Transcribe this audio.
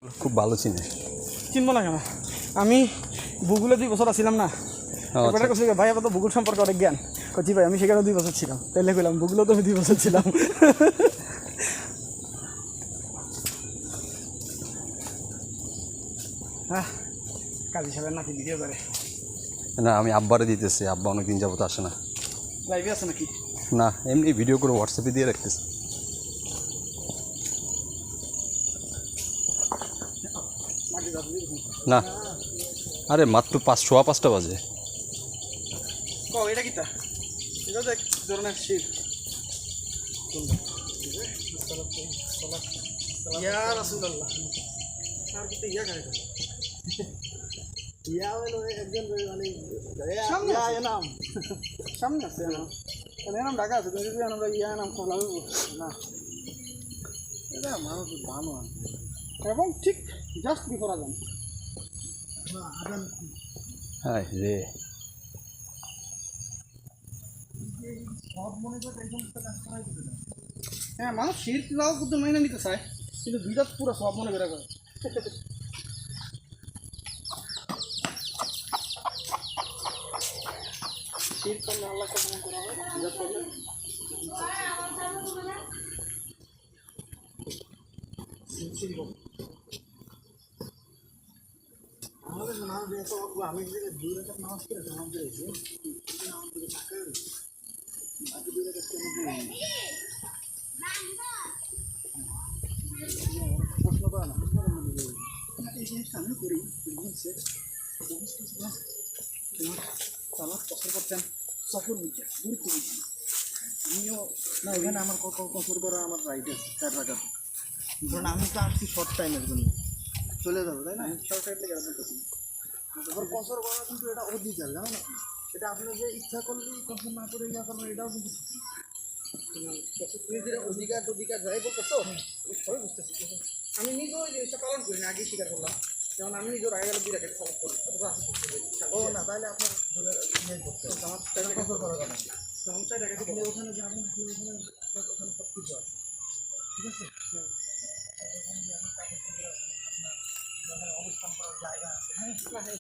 খুব ভালো চিনে। চিনবো না কেন? আমি ভূগোলে 2 বছর আসছিলাম না। এবারে কইছি ভাই আবার তো ভূগোল সম্পর্কে অনেক জ্ঞান। কইছি ভাই আমি সেখানে 2 বছর ছিলাম। তাইলে কইলাম ভূগোলেও তো আমি 2 বছর ছিলাম। কাজী সাহেবের নাতি ভিডিও করে না, আমি আব্বারে দিতেছি। আব্বা অনেকদিন যাবত আসে না। লাইভে আছে নাকি? না, এমনি ভিডিও করে হোয়াটসঅ্যাপে দিয়ে রাখতেছে। না, আরে মাত্র 5:15 বাজে। এটা কিটা? এটা তো এক ধরনের শিব। ইয়া রাসূলুল্লাহ। আর কি ইয়া করে? ইয়া হলো একজন মানে সামনে ইয়া নাম সামনে আছে না? মানে নাম ঢাকা আছে যদি আমরা ইয়া নাম খুব লাগবে না। এটা মানুষ ভালো আছে এবং ঠিক জাস্ট বিফোর আজান। আজান হ্যাঁ রে, সব মনে করে এই সমস্ত কাজ করাই দিতে না। হ্যাঁ, মানুষ শিরক লাও কিন্তু মাইনে নিতে চায়, কিন্তু বিরাট পুরো সব মনে করে করে। শিরক করলে আল্লাহকে মনে করা হয়, বিরাট করলে আমাদের নামাজ এত আমি যদি 2 রাকাত নামাজ পড়ে নামাজ পড়েছি আমাদের টাকা বাকি 2 রাকাত কেন পড়ি প্রশ্ন করা না এই জিনিসটা আমি করি বুঝছে সালাদ কসর করতেন সফর নিচ্ছে গুরুত্ব দিচ্ছি আমিও না এখানে আমার কসর করা আমার রাইট আছে 4 রাকাত কারণ আমি তো আসছি শর্ট টাইমের জন্য চলে যাবো তাই না শর্ট টাইমে গেলে বলতেছি এবার কসর করা কিন্তু এটা অধিকার জানো না এটা আপনি যে ইচ্ছা করলেই কসর না করে ইয়া করবেন এটাও কিন্তু অধিকার যাই বলতেছো সবাই বুঝতেছি আমি নিজেও এই জিনিসটা পালন করি না আগেই স্বীকার করলাম যেমন আমি নিজেও রায় গেলে 2 রাকাত সালাত করি ও না তাহলে আপনার আমার কসর করা যাবে আমার 4 রাকাত ওখানে যাবেন ওখানে সব কিছু আছে ঠিক আছে অবস্থান করার জায়গা আছে হ্যাঁ